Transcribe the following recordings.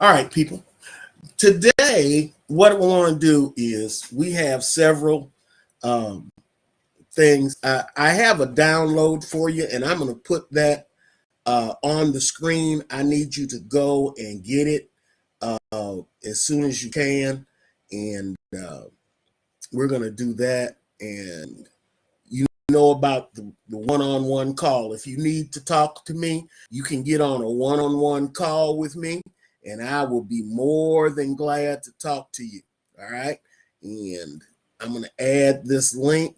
All right, people. Today, what we want to do is we have several um, things. I have a download for you, and I'm going to put that on the screen. I need you to go and get it as soon as you can, and we're going to do that. And you know about the one-on-one call. If you need to talk to me, you can get on a one-on-one call with me, and I will be more than glad to talk to you. All right. And I'm going to add this link.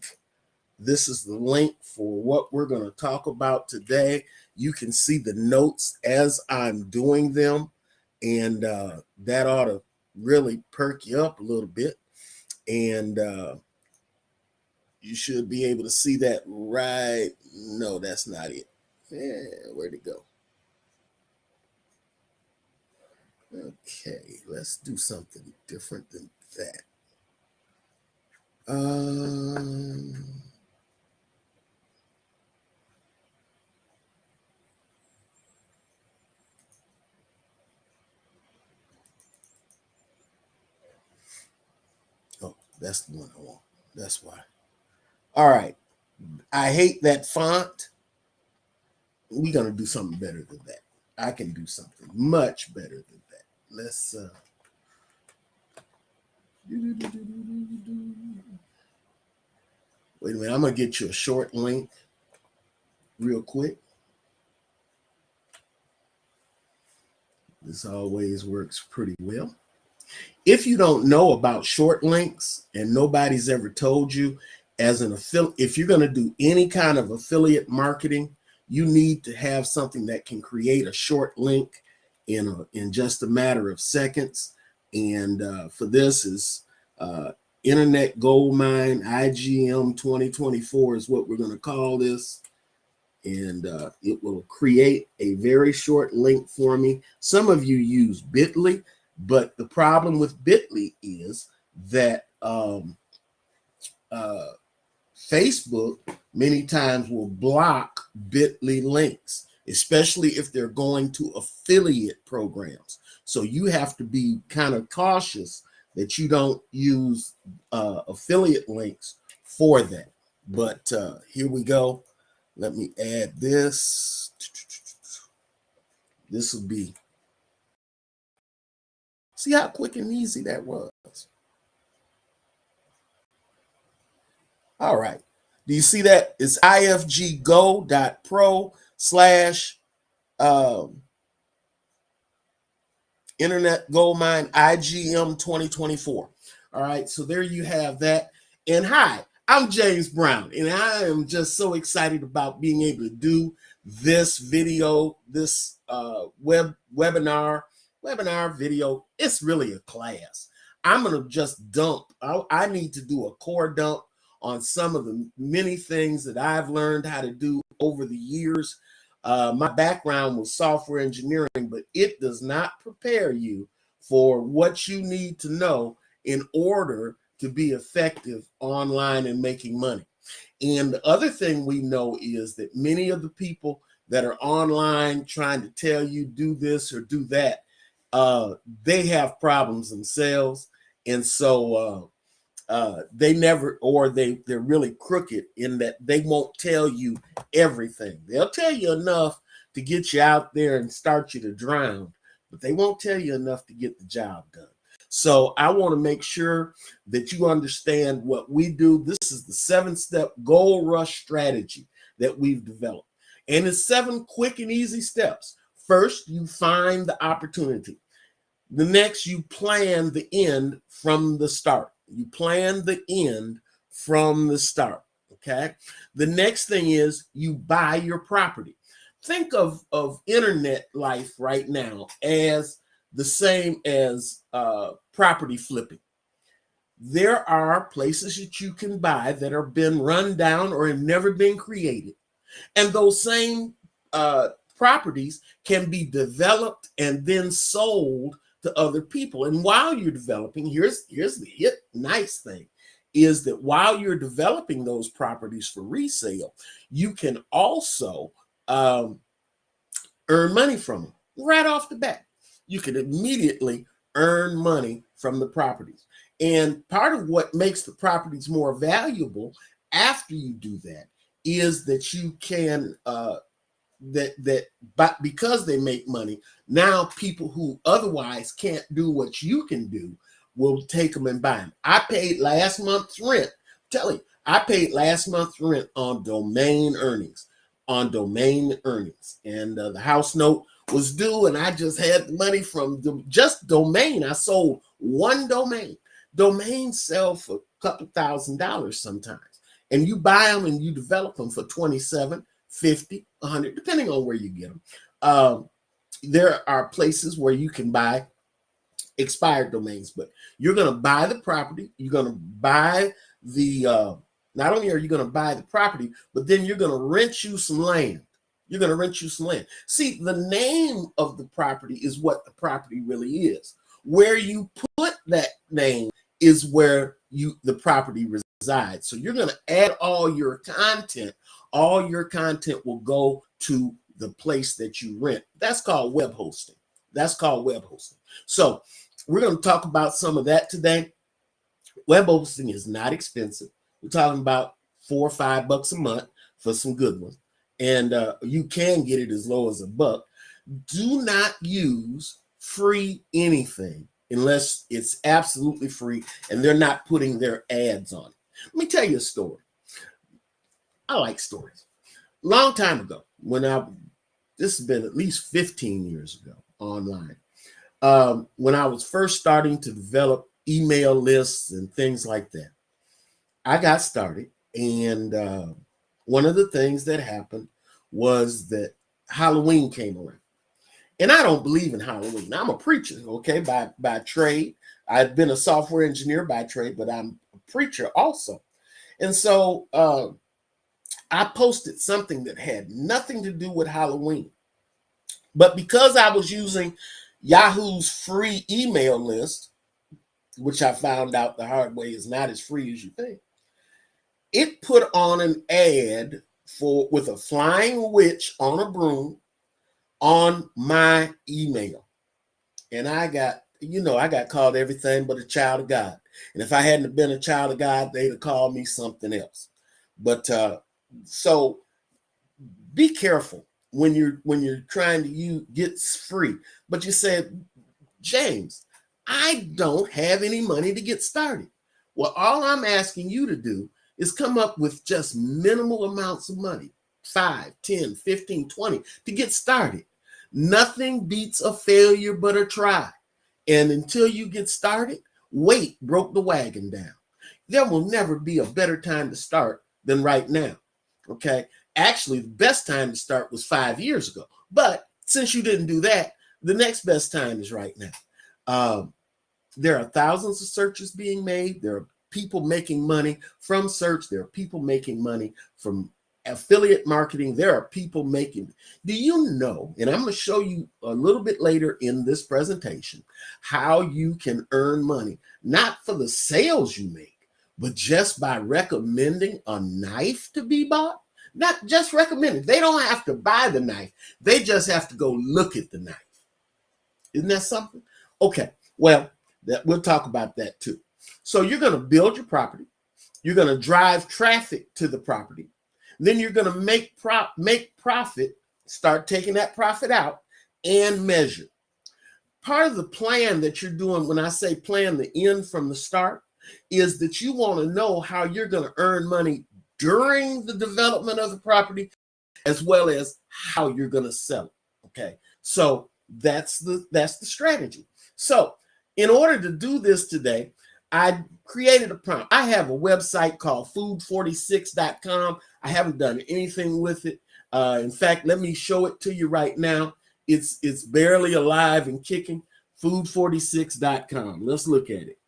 This is the link for what we're going to talk about today. You can see the notes as I'm doing them, and that ought to really perk you up a little bit. And you should be able to see that right. No, that's not it. Yeah, where'd it go? Okay, let's do something different than that. Um, oh, that's the one I want. That's why. All right. I hate that font. We're gonna do something better than that. I can do something much better than that. Let's wait a minute. I'm gonna get you a short link real quick. This always works pretty well. If you don't know about short links and nobody's ever told you, as an affiliate, if you're going to do any kind of affiliate marketing, you need to have something that can create a short link in just a matter of seconds. And for this is Internet Goldmine IGM 2024 is what we're going to call this. And it will create a very short link for me. Some of you use Bitly, but the problem with Bitly is that Facebook many times will block Bitly links, especially if they're going to affiliate programs. So you have to be kind of cautious that you don't use affiliate links for that. But here we go. Let me add this. This will be, see how quick and easy that was. All right. Do you see that? It's ifggo.pro slash Internet Goldmine IGM 2024. All right. So there you have that. And hi, I'm James Brown, and I am just so excited about being able to do this video, this webinar video. It's really a class. I'm going to just dump. I need to do a core dump on some of the many things that I've learned how to do over the years. My background was software engineering, but it does not prepare you for what you need to know in order to be effective online and making money. And the other thing we know is that many of the people that are online trying to tell you do this or do that, they have problems themselves. And so they never, or they're really crooked in that they won't tell you everything. They'll tell you enough to get you out there and start you to drown, but they won't tell you enough to get the job done. So I want to make sure that you understand what we do. This is the 7-step gold rush strategy that we've developed. And it's 7 quick and easy steps. First, you find the opportunity. The next, you plan the end from the start. You plan the end from the start. Okay. The next thing is you buy your property. Think of internet life right now as the same as property flipping. There are places that you can buy that have been run down or have never been created. And those same properties can be developed and then sold to other people. And while you're developing, here's the nice thing is that while you're developing those properties for resale, you can also earn money from them right off the bat. you can immediately earn money from the properties. And part of what makes the properties more valuable after you do that is that you can but because they make money, now people who otherwise can't do what you can do will take them and buy them. I paid last month's rent. Tell you, I paid last month's rent on domain earnings, and the house note was due, and I just had money from just domain. I sold one domain. Domains sell for a couple $1,000s sometimes, and you buy them and you develop them for 27, 50, 100, depending on where you get them. There are places where you can buy expired domains, but you're going to buy the property. You're going to buy not only are you going to buy the property, but then you're going to rent you some land. You're going to rent you some land. See, the name of the property is what the property really is. Where you put that name is where the property resides. So you're going to add all your content. All your content will go to the place that you rent. That's called web hosting. So we're going to talk about some of that today. Web hosting is not expensive. We're talking about $4 or $5 a month for some good ones. And you can get it as low as $1. Do not use free anything unless it's absolutely free and they're not putting their ads on it. Let me tell you a story. I like stories. Long time ago, this has been at least 15 years ago online, when I was first starting to develop email lists and things like that, I got started. And one of the things that happened was that Halloween came around. And I don't believe in Halloween. I'm a preacher, okay, by trade. I've been a software engineer by trade, but I'm a preacher also. And so I posted something that had nothing to do with Halloween. But because I was using Yahoo's free email list, which I found out the hard way is not as free as you think, it put on an ad with a flying witch on a broom on my email. And I got called everything but a child of God. And if I hadn't been a child of God, they'd have called me something else. But so be careful when you're trying to get free. But you said, James, I don't have any money to get started. Well, all I'm asking you to do is come up with just minimal amounts of money, 5, 10, 15, 20 to get started. Nothing beats a failure but a try. And until you get started, weight broke the wagon down. There will never be a better time to start than right now. Okay. Actually, the best time to start was 5 years ago. But since you didn't do that, the next best time is right now. There are thousands of searches being made. There are people making money from search. There are people making money from affiliate marketing. There are people making. Do you know, and I'm going to show you a little bit later in this presentation, how you can earn money, not for the sales you make, but just by recommending a knife to be bought. Not just recommending. They don't have to buy the knife. They just have to go look at the knife. Isn't that something? Okay, well, we'll talk about that too. So you're going to build your property. You're going to drive traffic to the property. Then you're going to make profit, start taking that profit out and measure. Part of the plan that you're doing, when I say plan the end from the start, is that you want to know how you're going to earn money during the development of the property, as well as how you're going to sell it. Okay, so that's the strategy. So in order to do this today, I created a prompt. I have a website called food46.com. I haven't done anything with it. In fact, let me show it to you right now. It's barely alive and kicking. Food46.com. Let's look at it.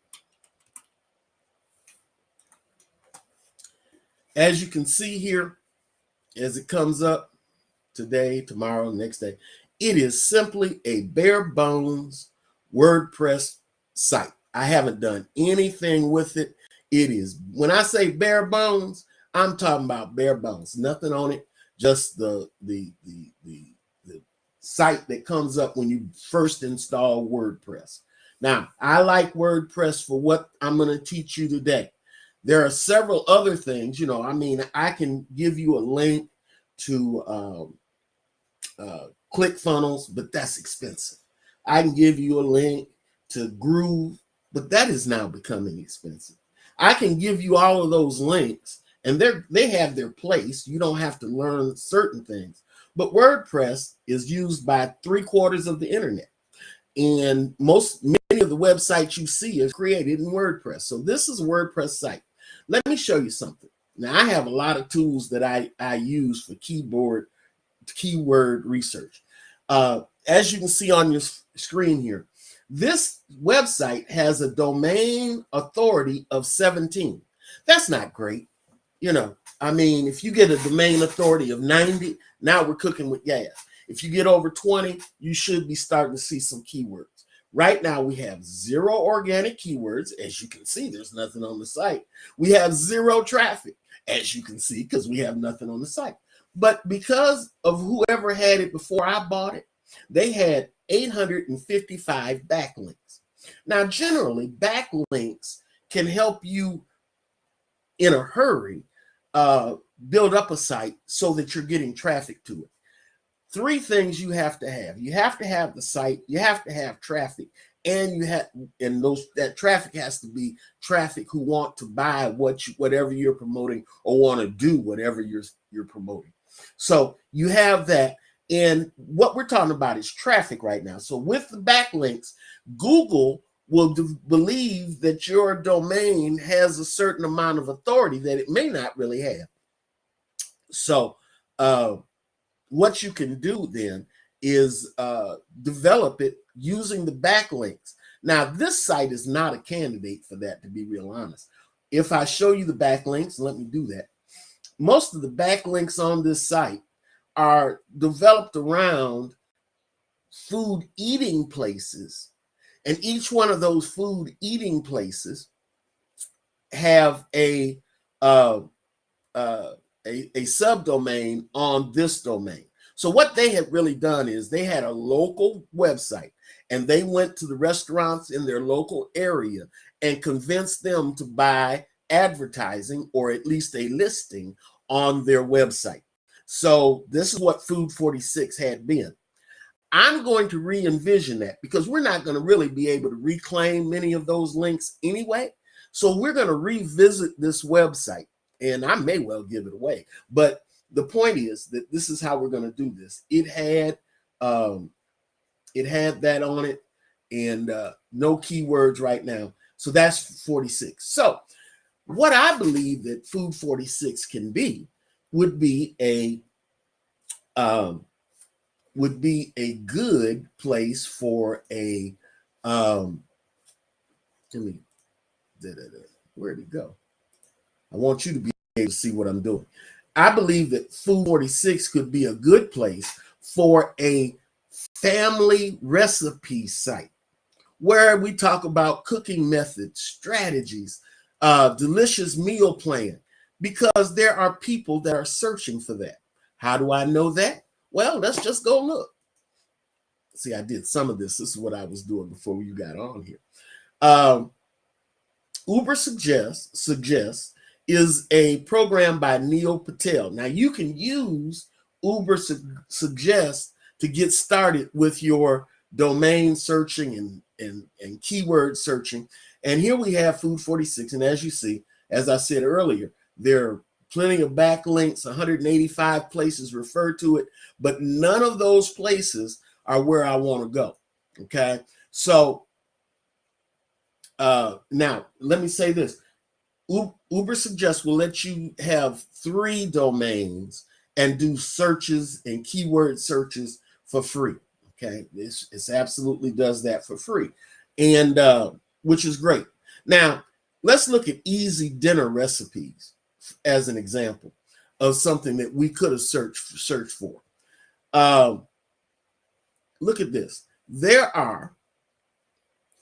As you can see here, as it comes up today, tomorrow, next day, it is simply a bare bones WordPress site. I haven't done anything with it. It is, when I say bare bones, I'm talking about bare bones. Nothing on it, just the site that comes up when you first install WordPress. Now, I like WordPress for what I'm going to teach you today. There are several other things, you know, I mean, I can give you a link to ClickFunnels, but that's expensive. I can give you a link to Groove, but that is now becoming expensive. I can give you all of those links, and they have their place. You don't have to learn certain things. But WordPress is used by 3/4 of the internet. And many of the websites you see is created in WordPress. So this is a WordPress site. Let me show you something. Now, I have a lot of tools that I use for keyword research. As you can see on your screen here, this website has a domain authority of 17. That's not great. You know, I mean, if you get a domain authority of 90, now we're cooking with gas. If you get over 20, you should be starting to see some keywords. Right now, we have 0 organic keywords. As you can see, there's nothing on the site. We have 0 traffic, as you can see, because we have nothing on the site. But because of whoever had it before I bought it, they had 855 backlinks. Now, generally, backlinks can help you in a hurry build up a site so that you're getting traffic to it. 3 things you have to have. You have to have the site, you have to have traffic, and that traffic has to be traffic who want to buy whatever you're promoting or want to do whatever you're promoting. So you have that. And what we're talking about is traffic right now. So with the backlinks, Google will believe that your domain has a certain amount of authority that it may not really have. So what you can do then is develop it using the backlinks. Now, this site is not a candidate for that, to be real honest. If I show you the backlinks, let me do that. Most of the backlinks on this site are developed around food eating places, and each one of those food eating places have a subdomain on this domain. So what they had really done is they had a local website, and they went to the restaurants in their local area and convinced them to buy advertising, or at least a listing on their website. So this is what Food 46 had been. I'm going to re-envision that because we're not going to really be able to reclaim many of those links anyway. So we're going to revisit this website, and I may well give it away. But the point is that this is how we're going to do this. It had that on it, and no keywords right now. So that's 46. So what I believe that Food 46 can be would be a good place for a where'd it go? I want you to be able to see what I'm doing. I believe that Food 46 could be a good place for a family recipe site where we talk about cooking methods, strategies, delicious meal plan, because there are people that are searching for that. How do I know that? Well, let's just go look. See, I did some of this. This is what I was doing before you got on here. Uber Suggest is a program by Neil Patel. Now, you can use Uber Suggest to get started with your domain searching and keyword searching. And here we have Food 46. And as you see, as I said earlier, there are plenty of backlinks, 185 places refer to it, but none of those places are where I want to go. Okay. So now let me say this. Uber Suggest will let you have 3 domains and do searches and keyword searches for free. Okay. It absolutely does that for free. And which is great. Now let's look at easy dinner recipes as an example of something that we could have searched for. Look at this. There are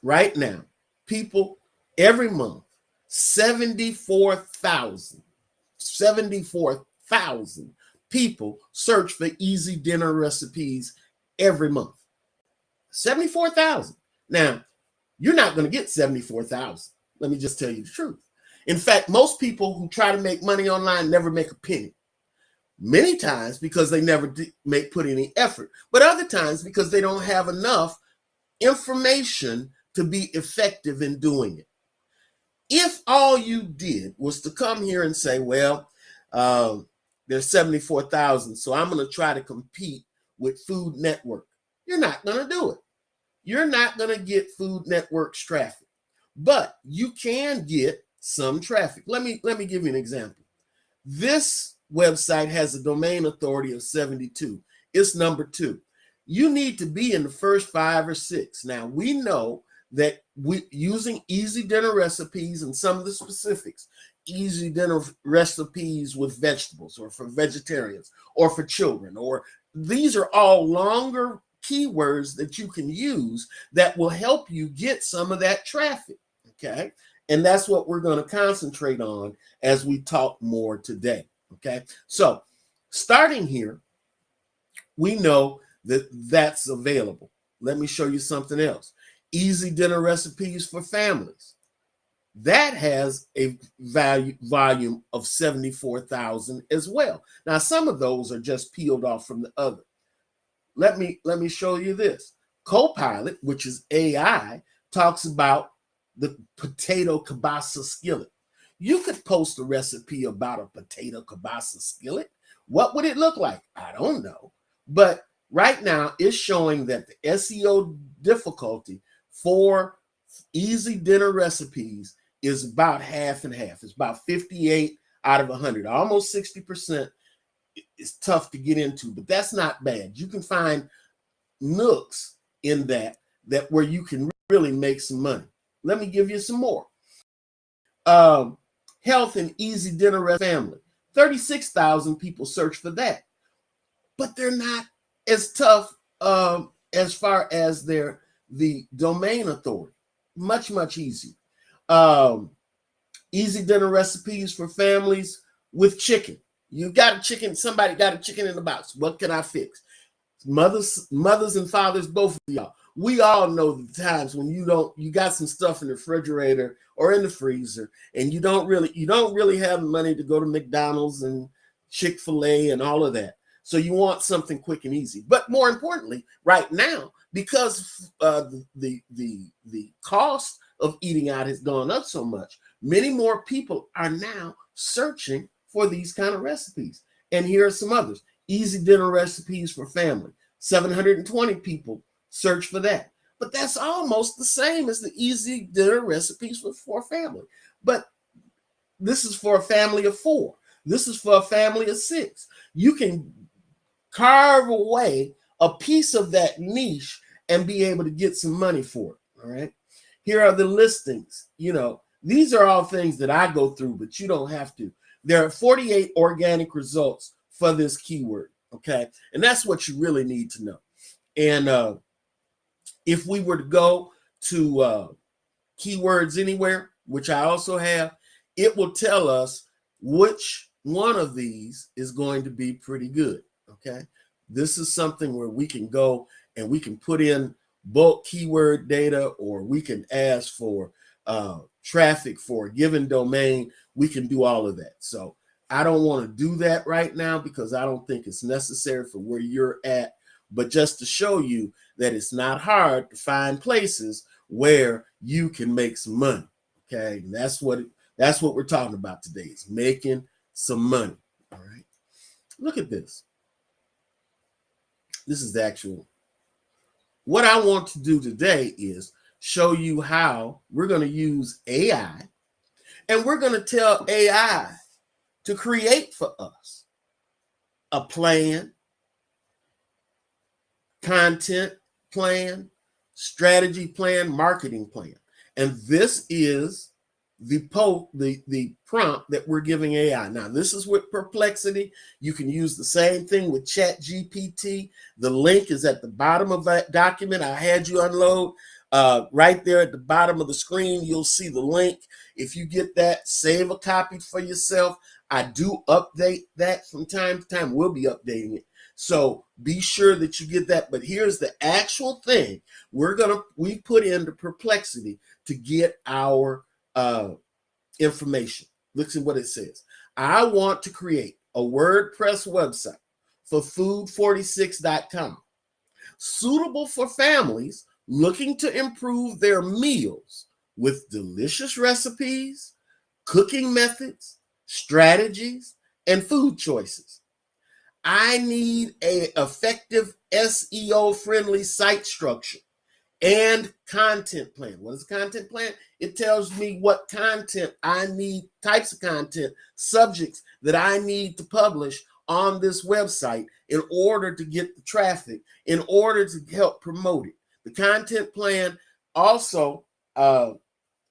right now people every month, 74,000 people search for easy dinner recipes every month. 74,000. Now, you're not going to get 74,000. Let me just tell you the truth. In fact, most people who try to make money online never make a penny. Many times because they never put any effort, but other times because they don't have enough information to be effective in doing it. If all you did was to come here and say, well, there's 74,000, so I'm going to try to compete with Food Network, you're not going to do it. You're not going to get Food Network's traffic, but you can get some traffic. Let me give you an example. This website has a domain authority of 72. It's number 2. You need to be in the first 5 or 6. Now, we know that using Easy Dinner Recipes and some of the specifics, Easy Dinner Recipes with vegetables or for vegetarians or for children, or these are all longer keywords that you can use that will help you get some of that traffic, okay? And that's what we're going to concentrate on as we talk more today, okay? So starting here, we know that that's available. Let me show you something else. Easy Dinner Recipes for Families. That has a volume of 74,000 as well. Now, some of those are just peeled off from the other. Let me show you this. Copilot, which is AI, talks about the potato kielbasa skillet. You could post a recipe about a potato kielbasa skillet. What would it look like? I don't know. But right now, it's showing that the SEO difficulty for Easy Dinner Recipes is about half and half. It's about 58 out of 100, almost 60%. It's tough to get into, but that's not bad. You can find nooks in that where you can really make some money. Let me give you some more. Health and Easy Dinner Family. 36,000 people search for that, but they're not as tough as far as the domain authority. Much easier. Easy Dinner Recipes for Families with chicken. You got a chicken, somebody got a chicken in the box. What can I fix? Mothers and fathers, both of y'all. We all know the times when you got some stuff in the refrigerator or in the freezer, and you don't really have money to go to McDonald's and Chick-fil-A and all of that. So you want something quick and easy. But more importantly, right now, because the cost of eating out has gone up so much, many more people are now searching for these kind of recipes. And here are some others. Easy Dinner Recipes for Family. 720 people search for that. But that's almost the same as the Easy Dinner Recipes for Family. But this is for a family of 4. This is for a family of 6. You can carve away a piece of that niche and be able to get some money for it, all right? Here are the listings. You know, these are all things that I go through, but you don't have to. There are 48 organic results for this keyword, okay? And that's what you really need to know. And if we were to go to Keywords Anywhere, which I also have, it will tell us which one of these is going to be pretty good, okay? This is something where we can go and we can put in bulk keyword data, or we can ask for traffic for a given domain. We can do all of that. So I don't want to do that right now because I don't think it's necessary for where you're at, but just to show you that it's not hard to find places where you can make some money. Okay, and that's what we're talking about today, is making some money. All right, look at this. This is the actual. What I want to do today is show you how we're going to use AI, and we're going to tell AI to create for us a plan, content plan, strategy plan, marketing plan. And this is the prompt that we're giving AI. Now, this is with Perplexity. You can use the same thing with ChatGPT. The link is at the bottom of that document I had you unload. Right there at the bottom of the screen, you'll see the link. If you get that, save a copy for yourself. I do update that from time to time. We'll be updating it. So be sure that you get that. But here's the actual thing we put into Perplexity to get our information. Listen what it says. I want to create a WordPress website for food46.com, suitable for families looking to improve their meals with delicious recipes, cooking methods, strategies, and food choices. I need an effective SEO-friendly site structure and content plan. What is a content plan? It tells me what content I need, types of content, subjects that I need to publish on this website in order to get the traffic, in order to help promote it. The content plan also, I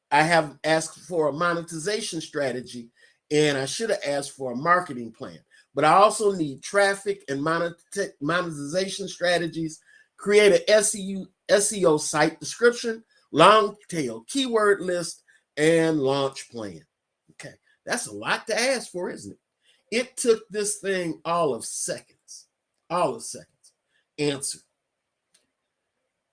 have asked for a monetization strategy, and I should have asked for a marketing plan. But I also need traffic and monetization strategies, create an SEO site description, long tail keyword list, and launch plan. Okay, that's a lot to ask for, isn't it? It took this thing all of seconds. Answer.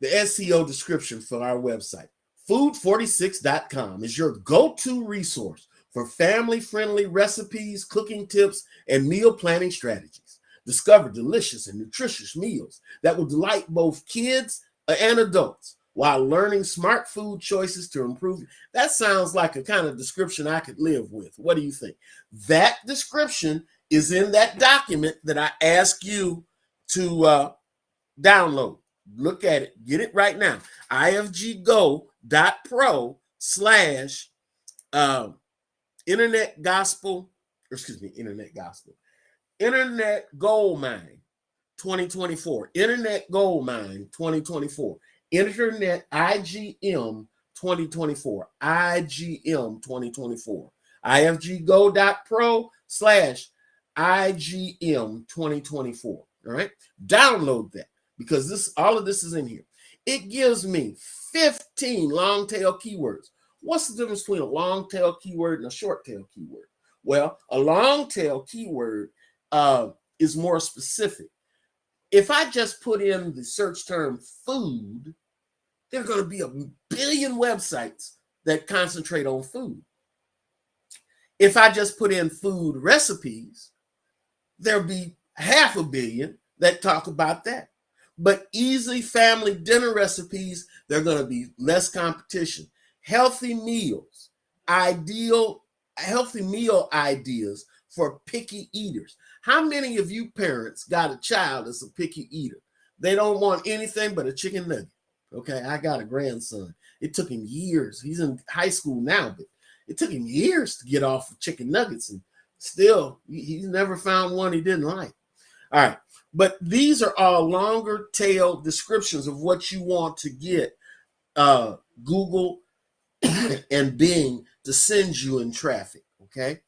The SEO description for our website. Food46.com is your go-to resource for family-friendly recipes, cooking tips, and meal planning strategies. Discover delicious and nutritious meals that will delight both kids and adults while learning smart food choices to improve. That sounds like a kind of description I could live with. What do you think? That description is in that document that I ask you to download. Look at it. Get it right now. ifggo.pro/ Internet Gold Mine 2024. Internet Gold Mine 2024. Internet IGM 2024. IGM 2024. ifggo.pro/ IGM 2024. All right. Download that because all of this is in here. It gives me 15 long tail keywords. What's the difference between a long tail keyword and a short tail keyword? Well, a long tail keyword is more specific. If I just put in the search term food, there are going to be a billion websites that concentrate on food. If I just put in food recipes, there'll be 500 million that talk about that. But easy family dinner recipes, there are going to be less competition. Healthy meals, healthy meal ideas for picky eaters. How many of you parents got a child that's a picky eater? They don't want anything but a chicken nugget. Okay, I got a grandson. It took him years. He's in high school now, but it took him years to get off of chicken nuggets, and still, he's never found one he didn't like. All right, but these are all longer tail descriptions of what you want to get Google and Bing to send you in traffic. Okay,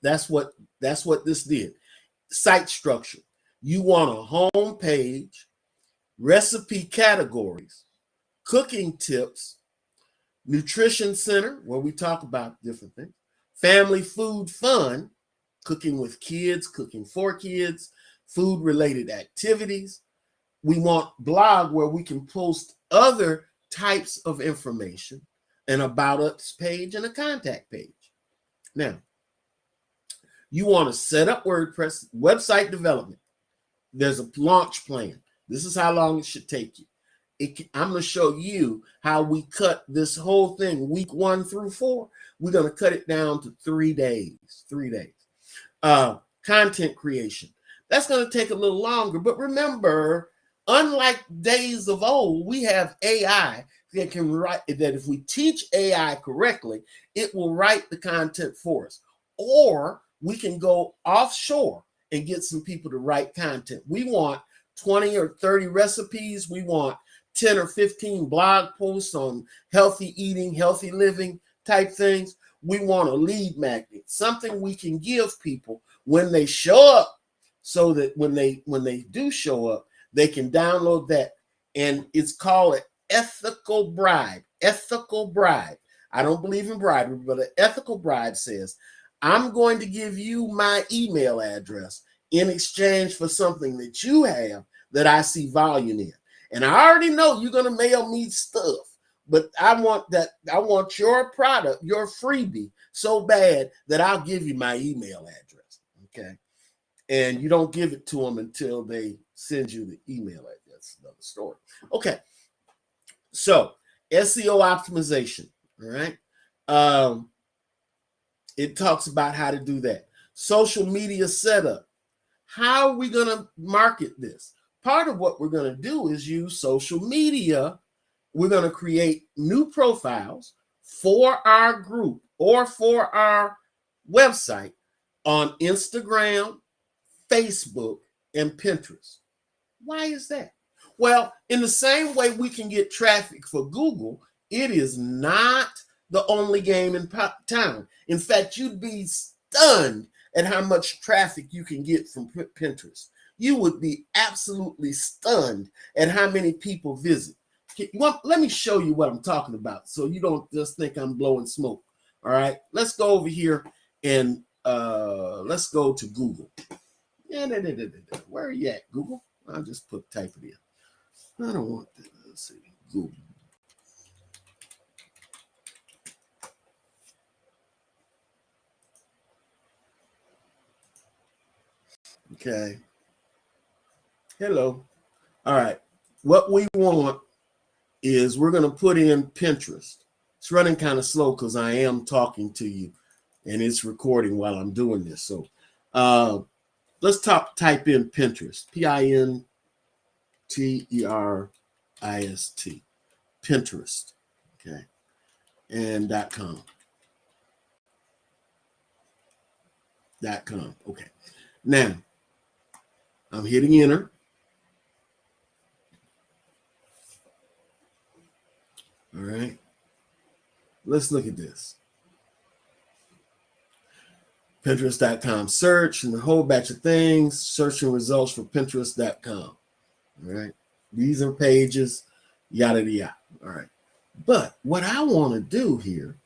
that's what this did. Site structure. You want a home page, recipe categories, cooking tips, nutrition center where we talk about different things, family food fun, cooking with kids, cooking for kids, food related activities. We want blog where we can post other types of information, an about us page and a contact page. Now, you want to set up WordPress website development. There's a launch plan. This is how long it should take you. I'm going to show you how we cut this whole thing week 1 through 4. We're going to cut it down to 3 days. 3 days. Content creation. That's going to take a little longer. But remember, unlike days of old, we have AI that can write, that if we teach AI correctly, it will write the content for us. Or we can go offshore and get some people to write content. We want 20 or 30 recipes. We want 10 or 15 blog posts on healthy eating, healthy living type things. We want a lead magnet, something we can give people when they show up, so that when they do show up, they can download that. And it's called an ethical bribe. Ethical bribe. I don't believe in bribery, but an ethical bribe says, I'm going to give you my email address. in exchange for something that you have that I see volume in. And I already know you're going to mail me stuff, but I want your product, your freebie so bad that I'll give you my email address. Okay. And you don't give it to them until they send you the email address. That's another story. Okay. So SEO optimization. All right. It talks about how to do that. Social media setup. How are we going to market this? Part of what we're going to do is use social media. We're going to create new profiles for our group or for our website on Instagram, Facebook, and Pinterest. Why is that? Well, in the same way we can get traffic for Google, it is not the only game in town. In fact, you'd be stunned at how much traffic you can get from Pinterest. You would be absolutely stunned at how many people visit. Let me show you what I'm talking about so you don't just think I'm blowing smoke. All right, let's go over here and let's go to Google. Where are you at, Google? I'll just type it in. I don't want that. Let's see, Google. Okay. Hello. All right. What we want is we're going to put in Pinterest. It's running kind of slow because I am talking to you and it's recording while I'm doing this. So let's type in Pinterest. Pinterest. Pinterest. Okay. And .com. .com. Okay. Now, I'm hitting enter. All right. Let's look at this. Pinterest.com search and a whole batch of things. Searching results for Pinterest.com. All right. These are pages, yada, yada. All right. But what I want to do here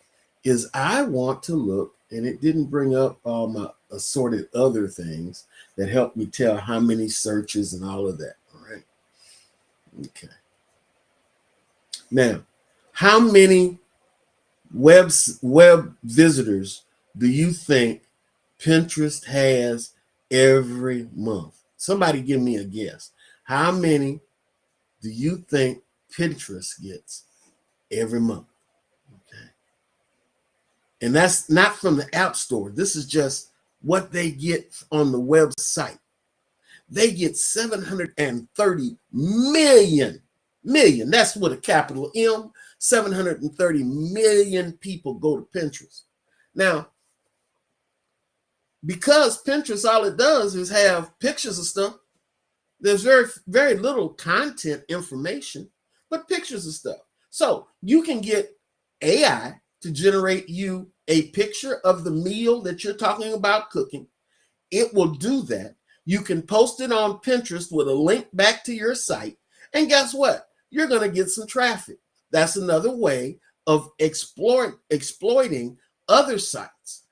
is I want to look, and it didn't bring up all my assorted other things that help me tell how many searches and all of that. All right. Okay. Now, how many web visitors do you think Pinterest has every month? Somebody give me a guess. How many do you think Pinterest gets every month? Okay. And that's not from the App Store. This is just what they get on the website. They get 730 million. That's with a capital M. 730 million people go to Pinterest. Now, because Pinterest, all it does is have pictures of stuff. There's very little content information, but pictures of stuff. So you can get AI to generate you a picture of the meal that you're talking about cooking. It will do that. You can post it on Pinterest with a link back to your site. And guess what? You're going to get some traffic. That's another way of exploiting other sites.